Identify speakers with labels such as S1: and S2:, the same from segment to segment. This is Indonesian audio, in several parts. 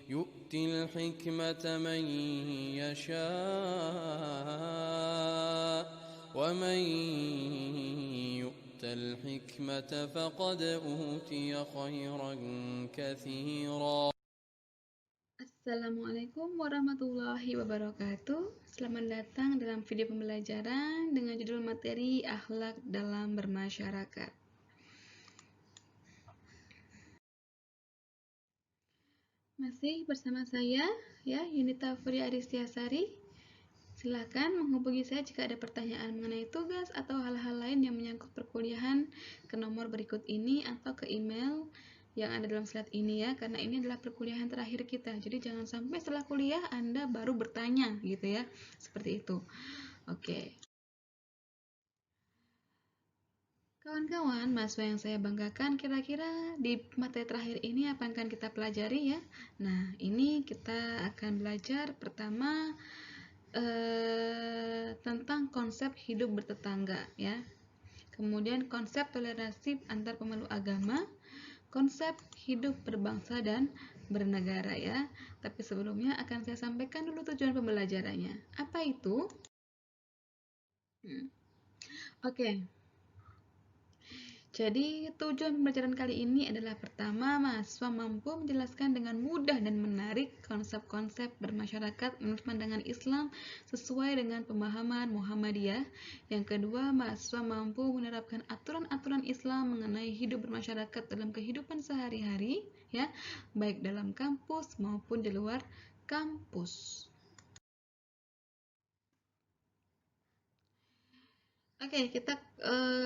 S1: يؤتي الحكمة من يشاء ومن يؤت الحكمة فقد أوتي خيرا كثيرا.
S2: Assalamualaikum warahmatullahi wabarakatuh. Selamat datang dalam video pembelajaran dengan judul materi akhlak dalam bermasyarakat. Masih bersama saya ya, Yunita Furi Aristiasari. Silakan menghubungi saya jika ada pertanyaan mengenai tugas atau hal-hal lain yang menyangkut perkuliahan ke nomor berikut ini atau ke email yang ada dalam slide ini ya, karena ini adalah perkuliahan terakhir kita. Jadi jangan sampai setelah kuliah Anda baru bertanya gitu ya. Seperti itu. Oke. Kawan-kawan, mahasiswa yang saya banggakan, kira-kira di materi terakhir ini apa yang akan kita pelajari ya? Nah, ini kita akan belajar pertama tentang konsep hidup bertetangga ya. Kemudian konsep toleransi antar pemeluk agama, konsep hidup berbangsa dan bernegara ya. Tapi sebelumnya akan saya sampaikan dulu tujuan pembelajarannya. Apa itu? Oke. Jadi, tujuan pembelajaran kali ini adalah pertama, mahasiswa mampu menjelaskan dengan mudah dan menarik konsep-konsep bermasyarakat menurut pandangan Islam sesuai dengan pemahaman Muhammadiyah. Yang kedua, mahasiswa mampu menerapkan aturan-aturan Islam mengenai hidup bermasyarakat dalam kehidupan sehari-hari, ya, baik dalam kampus maupun di luar kampus. Oke, kita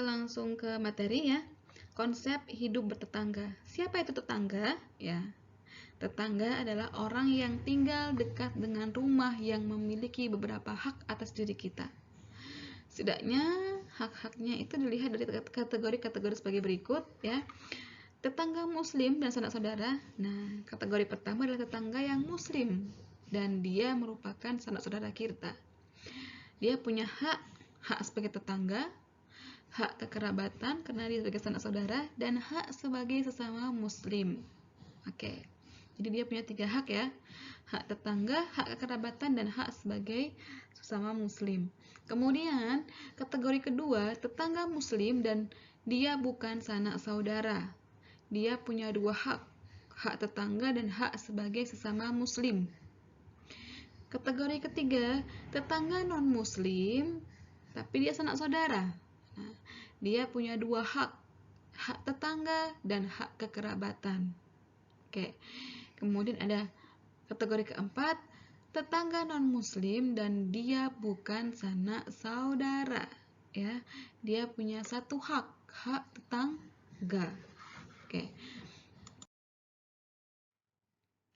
S2: langsung ke materi ya. Konsep hidup bertetangga. Siapa itu tetangga? Ya, tetangga adalah orang yang tinggal dekat dengan rumah yang memiliki beberapa hak atas diri kita. Setidaknya hak-haknya itu dilihat dari kategori-kategori sebagai berikut ya. Tetangga muslim dan sanak saudara. Nah, kategori pertama adalah tetangga yang muslim dan dia merupakan sanak saudara kita. Dia punya hak sebagai tetangga, hak kekerabatan karena dia sebagai sanak saudara, dan hak sebagai sesama muslim. Oke, jadi dia punya 3 hak ya: hak tetangga, hak kekerabatan, dan hak sebagai sesama muslim. Kemudian kategori kedua, tetangga muslim dan dia bukan sanak saudara. Dia punya 2 hak, hak tetangga dan hak sebagai sesama muslim. Kategori ketiga, tetangga non muslim tapi dia sanak saudara. Nah, dia punya 2 hak, hak tetangga dan hak kekerabatan. Oke. Kemudian ada kategori keempat, tetangga non muslim dan dia bukan sanak saudara ya. Dia punya 1 hak, hak tetangga. Oke.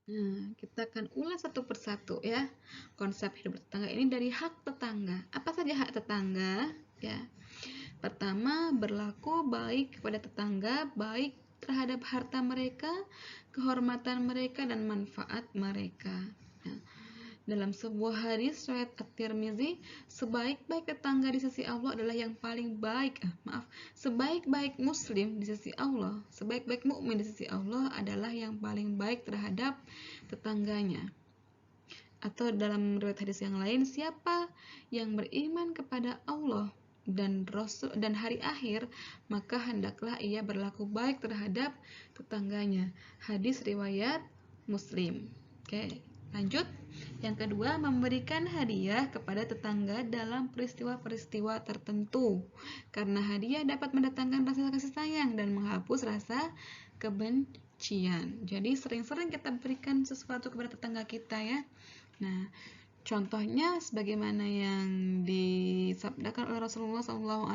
S2: Nah, kita akan ulas satu persatu ya. Konsep hidup bertetangga ini dari hak tetangga. Apa saja hak tetangga? Ya. Pertama, berlaku baik kepada tetangga, baik terhadap harta mereka, kehormatan mereka, dan manfaat mereka. Nah, dalam sebuah hadis riwayat At-Tirmizi, sebaik-baik tetangga di sisi Allah adalah yang paling baik. Sebaik-baik muslim di sisi Allah, sebaik-baik mukmin di sisi Allah adalah yang paling baik terhadap tetangganya. Atau dalam riwayat hadis yang lain, siapa yang beriman kepada Allah dan Rasul dan hari akhir, maka hendaklah ia berlaku baik terhadap tetangganya. Hadis riwayat Muslim. Oke, lanjut. Yang kedua, memberikan hadiah kepada tetangga dalam peristiwa-peristiwa tertentu. Karena hadiah dapat mendatangkan rasa kasih sayang dan menghapus rasa kebencian. Jadi sering-sering kita berikan sesuatu kepada tetangga kita ya. Nah, contohnya sebagaimana yang disabdakan oleh Rasulullah SAW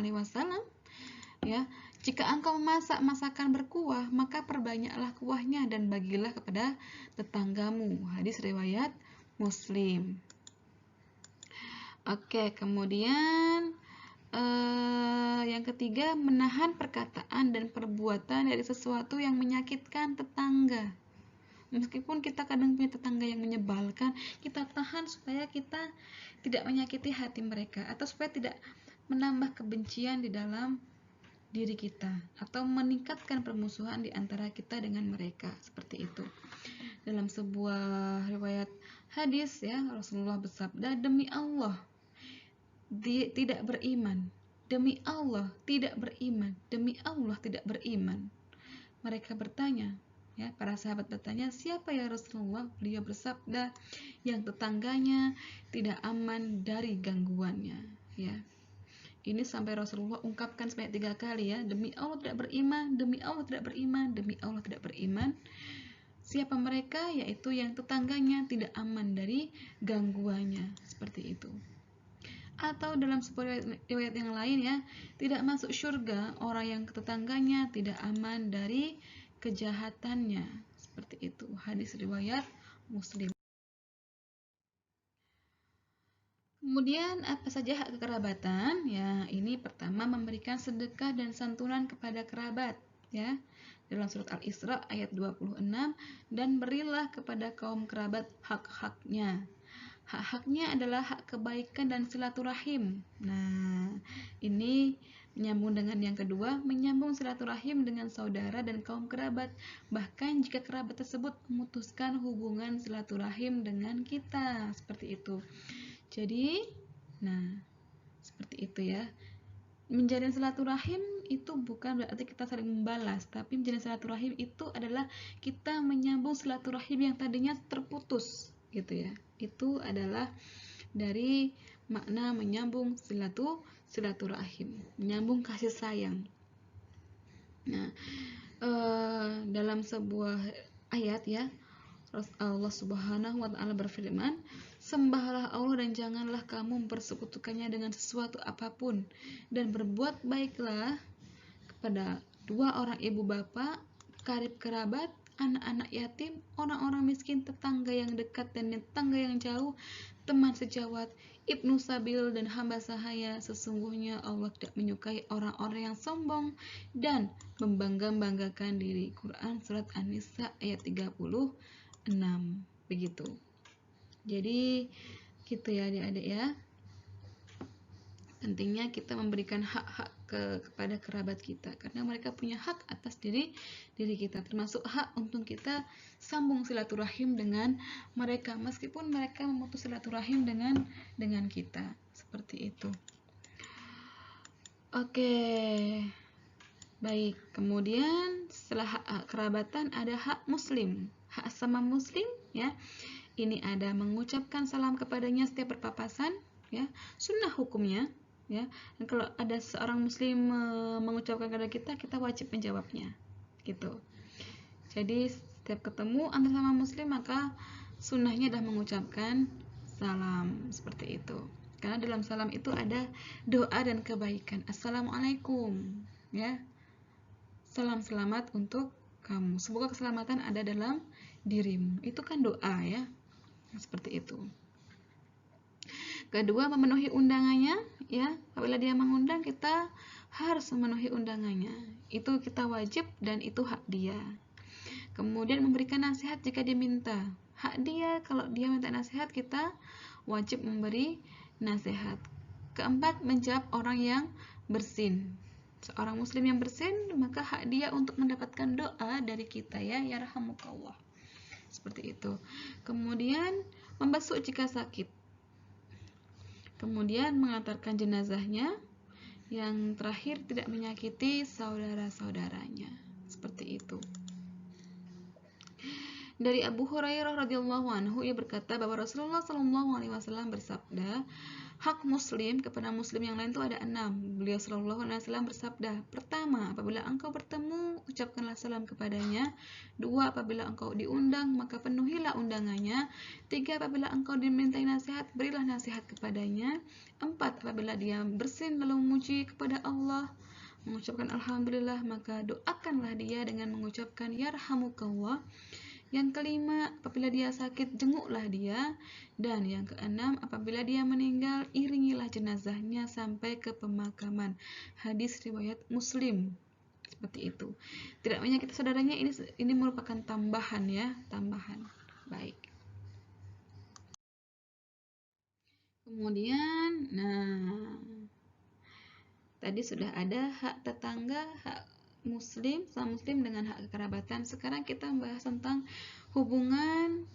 S2: ya, jika engkau memasak masakan berkuah, maka perbanyaklah kuahnya dan bagilah kepada tetanggamu. Hadis riwayat Muslim. Oke, kemudian yang ketiga, menahan perkataan dan perbuatan dari sesuatu yang menyakitkan tetangga. Meskipun kita kadang punya tetangga yang menyebalkan, kita tahan supaya kita tidak menyakiti hati mereka atau supaya tidak menambah kebencian di dalam diri kita atau meningkatkan permusuhan di antara kita dengan mereka, seperti itu. Dalam sebuah riwayat hadis ya, Rasulullah bersabda, demi Allah tidak beriman, demi Allah tidak beriman, demi Allah tidak beriman. Mereka bertanya, ya, para sahabat bertanya, siapa ya Rasulullah? Beliau bersabda, yang tetangganya tidak aman dari gangguannya, ya. Ini sampai Rasulullah ungkapkan sebanyak 3 kali ya, demi Allah tidak beriman, demi Allah tidak beriman, demi Allah tidak beriman. Siapa mereka? Yaitu yang tetangganya tidak aman dari gangguannya, seperti itu. Atau dalam sebuah riwayat yang lain ya, tidak masuk surga orang yang tetangganya tidak aman dari kejahatannya, seperti itu. Hadis riwayat Muslim. Kemudian apa saja hak kekerabatan? Ya, ini pertama memberikan sedekah dan santunan kepada kerabat, ya. Dalam surat Al-Isra ayat 26, dan berilah kepada kaum kerabat hak-haknya. Hak-haknya adalah hak kebaikan dan silaturahim. Nah, ini menyambung dengan yang kedua, menyambung silaturahim dengan saudara dan kaum kerabat. Bahkan jika kerabat tersebut memutuskan hubungan silaturahim dengan kita, seperti itu. Jadi, nah, seperti itu ya. Menjalin silaturahim itu bukan berarti kita saling membalas, tapi menjalin silaturahim itu adalah kita menyambung silaturahim yang tadinya terputus, gitu ya. Itu adalah dari makna menyambung silaturahim, menyambung kasih sayang. Nah, dalam sebuah ayat ya, Allah Subhanahu wa taala berfirman, sembahlah Allah dan janganlah kamu mempersekutukannya dengan sesuatu apapun, dan berbuat baiklah kepada dua orang ibu bapak, karib kerabat, anak-anak yatim, orang-orang miskin, tetangga yang dekat dan tetangga yang jauh, teman sejawat, ibnu sabil dan hamba sahaya. Sesungguhnya Allah tidak menyukai orang-orang yang sombong dan membangga-banggakan diri. Quran surat An-Nisa ayat 36. Begitu. Jadi gitu ya adik-adik ya. Pentingnya kita memberikan hak-hak kepada kerabat kita, karena mereka punya hak atas diri kita, termasuk hak untuk kita sambung silaturahim dengan mereka meskipun mereka memutus silaturahim dengan kita, seperti itu. Oke, baik. Kemudian setelah hak kerabatan ada hak muslim, hak sama muslim ya. Ini ada mengucapkan salam kepadanya setiap berpapasan ya, sunnah hukumnya ya. Dan kalau ada seorang muslim mengucapkan kepada kita wajib menjawabnya gitu. Jadi setiap ketemu antar sama muslim maka sunnahnya adalah mengucapkan salam, seperti itu. Karena dalam salam itu ada doa dan kebaikan. Assalamualaikum ya, salam selamat untuk kamu, semoga keselamatan ada dalam dirimu. Itu kan doa ya, seperti itu. Kedua, memenuhi undangannya ya. Apabila dia mengundang, kita harus memenuhi undangannya. Itu kita wajib dan itu hak dia. Kemudian memberikan nasihat jika diminta. Hak dia, kalau dia minta nasihat, kita wajib memberi nasihat. Keempat, menjawab orang yang bersin. Seorang muslim yang bersin, maka hak dia untuk mendapatkan doa dari kita ya, yarhamukallah. Seperti itu. Kemudian membasuh jika sakit. Kemudian mengantarkan jenazahnya. Yang terakhir, tidak menyakiti saudara-saudaranya. Seperti itu. Dari Abu Hurairah radhiyallahu anhu, ia berkata bahwa Rasulullah sallallahu alaihi wasallam bersabda, hak muslim kepada muslim yang lain itu ada 6. Beliau sallallahu alaihi wasallam bersabda, pertama, apabila engkau bertemu, ucapkanlah salam kepadanya. 2, apabila engkau diundang, maka penuhilah undangannya. 3, apabila engkau dimintai nasihat, berilah nasihat kepadanya. 4, apabila dia bersin lalu memuji kepada Allah, mengucapkan alhamdulillah, maka doakanlah dia dengan mengucapkan yarhamukallah. Yang kelima, apabila dia sakit, jenguklah dia. Dan yang keenam, apabila dia meninggal, iringilah jenazahnya sampai ke pemakaman. Hadis riwayat Muslim. Seperti itu. Tidak menyakiti saudaranya, ini merupakan tambahan ya, tambahan. Baik. Kemudian, Tadi sudah ada hak tetangga, hak muslim sama muslim dengan hak kekerabatan. Sekarang kita membahas tentang hubungan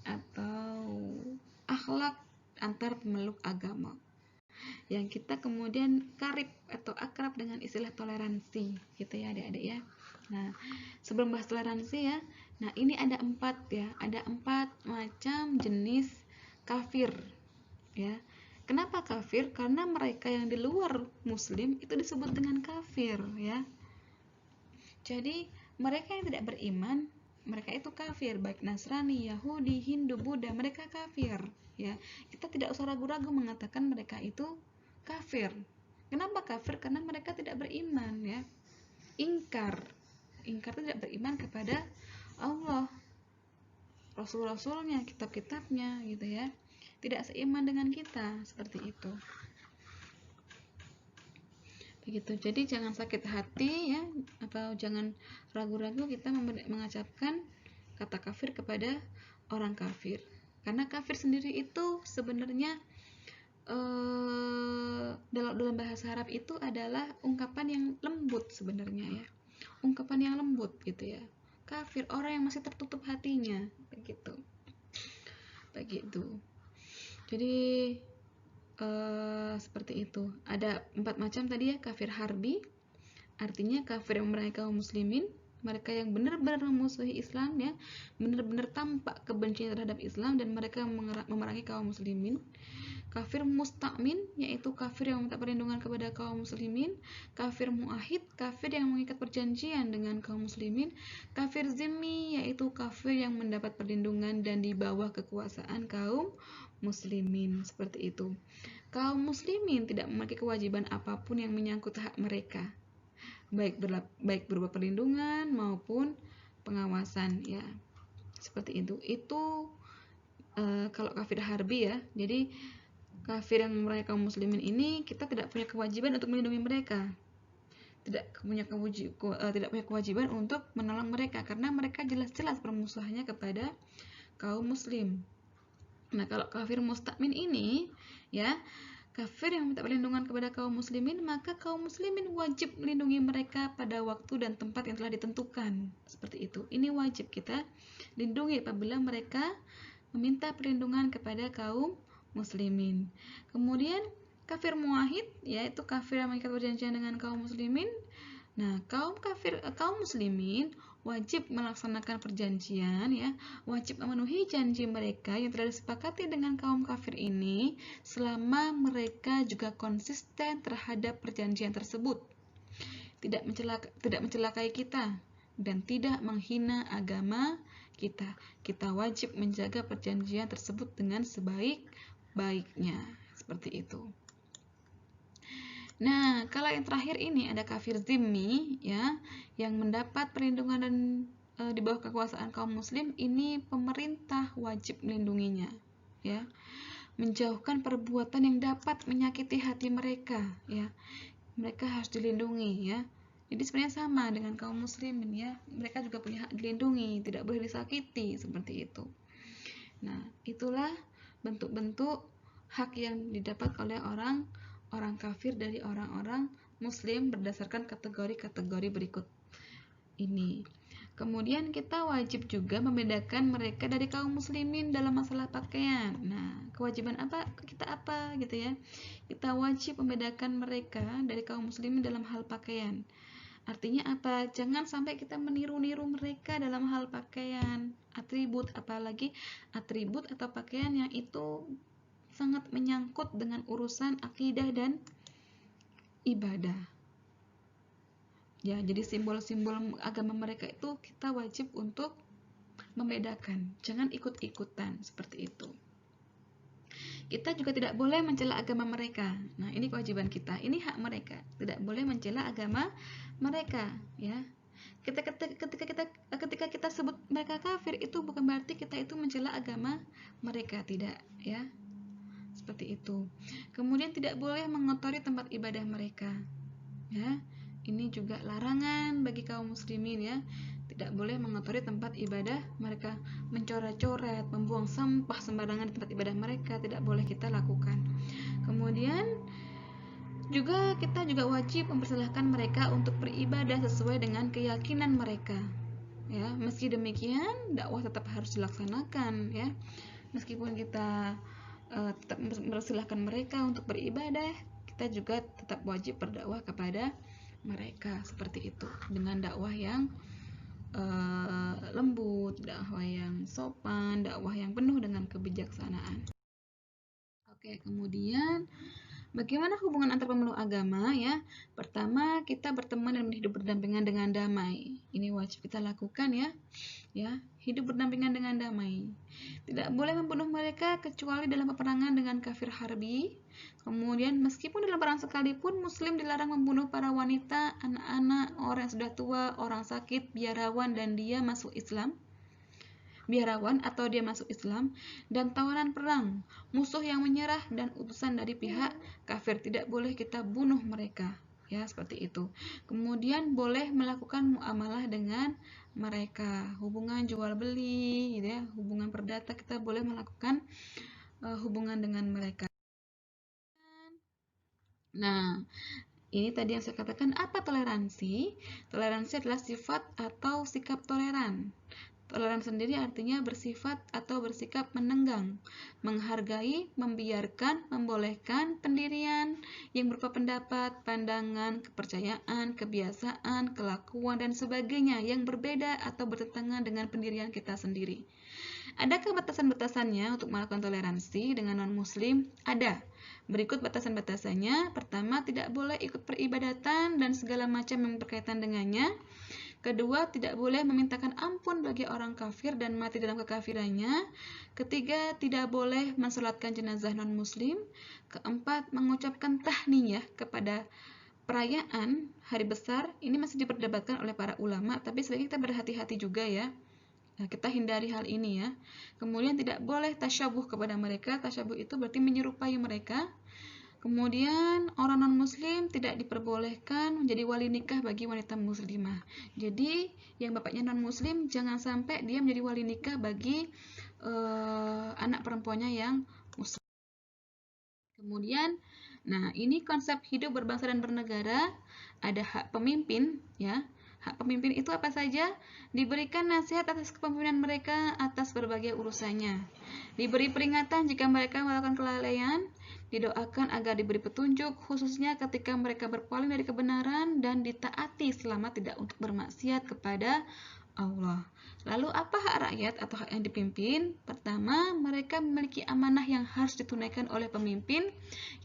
S2: atau akhlak antar pemeluk agama, yang kita kemudian karib atau akrab dengan istilah toleransi, gitu ya adik-adik ya. Nah, sebelum bahas toleransi ya, nah ini ada 4 ya, ada 4 macam jenis kafir ya. Kenapa kafir? Karena mereka yang di luar muslim itu disebut dengan kafir ya. Jadi mereka yang tidak beriman, mereka itu kafir, baik Nasrani, Yahudi, Hindu, Buddha, mereka kafir ya. Kita tidak usah ragu-ragu mengatakan mereka itu kafir. Kenapa kafir? Karena mereka tidak beriman ya. Ingkar itu tidak beriman kepada Allah, Rasul-Rasulnya, kitab-kitabnya gitu ya. Tidak seiman dengan kita, seperti itu. Begitu. Jadi jangan sakit hati ya, atau jangan ragu-ragu kita mengucapkan kata kafir kepada orang kafir. Karena kafir sendiri itu sebenarnya dalam bahasa Arab itu adalah ungkapan yang lembut sebenarnya ya. Ungkapan yang lembut gitu ya. Kafir, orang yang masih tertutup hatinya, begitu. Jadi seperti itu. Ada 4 macam tadi ya. Kafir harbi, artinya kafir yang memerangi kaum muslimin, mereka yang benar-benar memusuhi Islam ya, benar-benar tampak kebencian terhadap Islam dan mereka memerangi kaum muslimin. Kafir musta'min, yaitu kafir yang minta perlindungan kepada kaum muslimin. Kafir mu'ahid, kafir yang mengikat perjanjian dengan kaum muslimin. Kafir zimmi, yaitu kafir yang mendapat perlindungan dan di bawah kekuasaan kaum muslimin. Seperti itu. Kaum muslimin tidak memiliki kewajiban apapun yang menyangkut hak mereka, baik berupa perlindungan maupun pengawasan ya. Seperti itu. Itu kalau kafir harbi ya. Jadi kafir yang memerangi kaum muslimin ini kita tidak punya kewajiban untuk melindungi mereka, tidak punya kewajiban untuk menolong mereka karena mereka jelas-jelas permusuhannya kepada kaum muslim. Nah, kalau kafir musta'min ini ya, kafir yang minta perlindungan kepada kaum muslimin, maka kaum muslimin wajib melindungi mereka pada waktu dan tempat yang telah ditentukan. Seperti itu. Ini wajib kita lindungi apabila mereka meminta perlindungan kepada kaum muslimin. Kemudian kafir muahid, yaitu kafir yang mengikat perjanjian dengan kaum muslimin. Nah, kaum muslimin wajib melaksanakan perjanjian ya, wajib memenuhi janji mereka yang telah disepakati dengan kaum kafir ini selama mereka juga konsisten terhadap perjanjian tersebut, tidak mencelakai kita dan tidak menghina agama kita. Kita wajib menjaga perjanjian tersebut dengan sebaik-baiknya, seperti itu. Nah, kalau yang terakhir ini ada kafir zimmi ya, yang mendapat perlindungan dan di bawah kekuasaan kaum muslim. Ini pemerintah wajib melindunginya ya, menjauhkan perbuatan yang dapat menyakiti hati mereka ya. Mereka harus dilindungi ya. Jadi sebenarnya sama dengan kaum muslimin ya, mereka juga punya hak dilindungi, tidak boleh disakiti, seperti itu. Nah, itulah bentuk-bentuk hak yang didapat oleh orang kafir dari orang-orang muslim berdasarkan kategori-kategori berikut ini. Kemudian kita wajib juga membedakan mereka dari kaum muslimin dalam masalah pakaian. Nah, kewajiban kita apa gitu ya? Kita wajib membedakan mereka dari kaum muslimin dalam hal pakaian. Artinya apa? Jangan sampai kita meniru-niru mereka dalam hal pakaian, atribut, apalagi atribut atau pakaian yang itu sangat menyangkut dengan urusan akidah dan ibadah. Ya, jadi simbol-simbol agama mereka itu kita wajib untuk membedakan, jangan ikut-ikutan seperti itu. Kita juga tidak boleh mencela agama mereka. Nah, ini kewajiban kita, ini hak mereka, tidak boleh mencela agama mereka ya. Ketika kita sebut mereka kafir, itu bukan berarti kita itu mencela agama mereka, tidak ya. Seperti itu. Kemudian tidak boleh mengotori tempat ibadah mereka ya. Ini juga larangan bagi kaum muslimin ya. Tidak boleh mengotori tempat ibadah mereka, mencoret-coret, membuang sampah sembarangan di tempat ibadah mereka, tidak boleh kita lakukan. Kemudian Juga kita juga wajib mempersilahkan mereka untuk beribadah sesuai dengan keyakinan mereka. Ya, meski demikian dakwah tetap harus dilaksanakan ya. Meskipun kita tetap mempersilahkan mereka untuk beribadah, kita juga tetap wajib berdakwah kepada mereka seperti itu dengan dakwah yang lembut, dakwah yang sopan, dakwah yang penuh dengan kebijaksanaan. Oke, kemudian bagaimana hubungan antar pemeluk agama ya? Pertama, kita berteman dan hidup berdampingan dengan damai. Ini wajib kita lakukan ya. Ya, hidup berdampingan dengan damai. Tidak boleh membunuh mereka kecuali dalam peperangan dengan kafir harbi. Kemudian meskipun dalam perang sekalipun muslim dilarang membunuh para wanita, anak-anak, orang yang sudah tua, orang sakit, biarawan dan dia masuk Islam. Biarawan atau dia masuk Islam, dan tawanan perang, musuh yang menyerah dan utusan dari pihak kafir, tidak boleh kita bunuh mereka. Ya, seperti itu. Kemudian boleh melakukan muamalah dengan mereka, hubungan jual beli, gitu ya, hubungan perdata kita boleh melakukan hubungan dengan mereka. Nah, ini tadi yang saya katakan, apa toleransi? Toleransi adalah sifat atau sikap toleran. Toleran sendiri artinya bersifat atau bersikap menenggang, menghargai, membiarkan, membolehkan pendirian yang berupa pendapat, pandangan, kepercayaan, kebiasaan, kelakuan, dan sebagainya yang berbeda atau bertentangan dengan pendirian kita sendiri. Adakah batasan-batasannya untuk melakukan toleransi dengan non-muslim? Ada. Berikut batasan-batasannya. Pertama, tidak boleh ikut peribadatan dan segala macam yang berkaitan dengannya. Kedua, tidak boleh memintakan ampun bagi orang kafir dan mati dalam kekafirannya. Ketiga, tidak boleh mensolatkan jenazah non-muslim. Keempat, mengucapkan tahniyah kepada perayaan hari besar. Ini masih diperdebatkan oleh para ulama, tapi sebaiknya kita berhati-hati juga ya. Nah, kita hindari hal ini ya. Kemudian tidak boleh tasyabuh kepada mereka. Tasyabuh itu berarti menyerupai mereka. Kemudian orang non-muslim tidak diperbolehkan menjadi wali nikah bagi wanita muslimah. Jadi yang bapaknya non-muslim jangan sampai dia menjadi wali nikah bagi anak perempuannya yang muslim. Kemudian, nah ini konsep hidup berbangsa dan bernegara. Ada hak pemimpin ya. Hak pemimpin itu apa saja? Diberikan nasihat atas kepemimpinan mereka atas berbagai urusannya. Diberi peringatan jika mereka melakukan kelalaian. Didoakan agar diberi petunjuk, khususnya ketika mereka berpaling dari kebenaran, dan ditaati selama tidak untuk bermaksiat kepada Allah. Lalu apa hak rakyat atau hak yang dipimpin? Pertama, mereka memiliki amanah yang harus ditunaikan oleh pemimpin.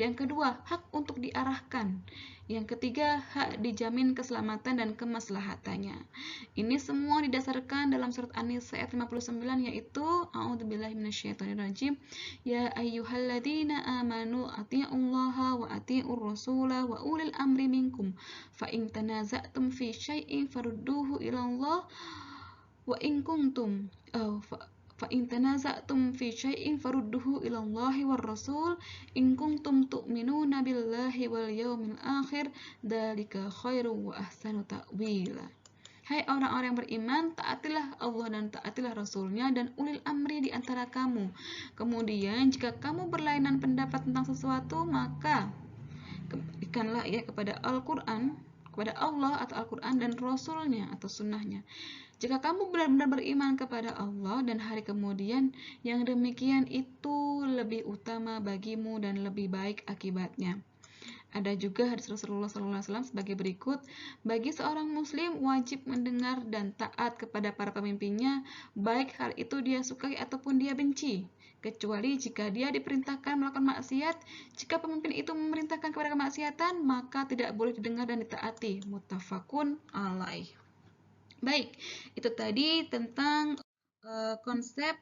S2: Yang kedua, hak untuk diarahkan. Yang ketiga, hak dijamin keselamatan dan kemaslahatannya. Ini semua didasarkan dalam surat An-Nisa ayat 59, yaitu A'udzubillahi minasyaitonirrajim. Ya ayyuhalladzina amanu athi'ullaha wa athi'ur rasula wa ulil amri minkum. Fa in tanaza'tum fi syai'in farudduhu ila Allah wa in kuntum fa in tanaza'tum fi syai'in farudduhu ila Allahi war rasul in kuntum tu'minuna billahi wal yawmil akhir dzalika khairu wa ahsanu ta'wila. Hai orang-orang yang beriman, taatilah Allah dan taatilah Rasulnya dan ulil amri di antara kamu. Kemudian jika kamu berlainan pendapat tentang sesuatu, maka kembalikanlah ya kepada Al-Quran, kepada Allah atau Al-Quran dan Rasulnya atau sunnahnya. Jika kamu benar-benar beriman kepada Allah dan hari kemudian, yang demikian itu lebih utama bagimu dan lebih baik akibatnya. Ada juga hadis Rasulullah SAW sebagai berikut, bagi seorang muslim wajib mendengar dan taat kepada para pemimpinnya, baik hal itu dia sukai ataupun dia benci, kecuali jika dia diperintahkan melakukan maksiat. Jika pemimpin itu memerintahkan kepada kemaksiatan, maka tidak boleh didengar dan ditaati. Muttafaqun alaih. Baik, itu tadi tentang konsep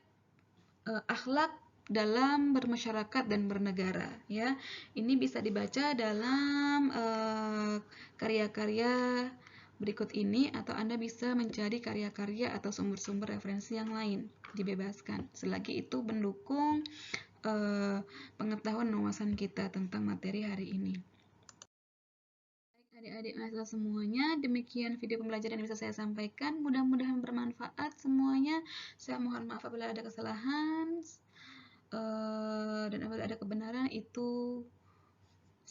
S2: akhlak dalam bermasyarakat dan bernegara ya. Ini bisa dibaca dalam karya-karya berikut ini, atau Anda bisa mencari karya-karya atau sumber-sumber referensi yang lain, dibebaskan selagi itu mendukung pengetahuan dan wawasan kita tentang materi hari ini. Adik-adik mahasiswa semuanya, demikian video pembelajaran yang bisa saya sampaikan. Mudah-mudahan bermanfaat semuanya. Saya mohon maaf apabila ada kesalahan, dan apabila ada kebenaran itu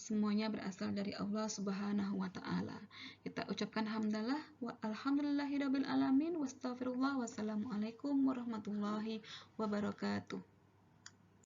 S2: semuanya berasal dari Allah Subhanahu wa taala. Kita ucapkan hamdalah wa alhamdulillahirabbil alamin wastaghfirullah wassalamualaikum warahmatullahi wabarakatuh.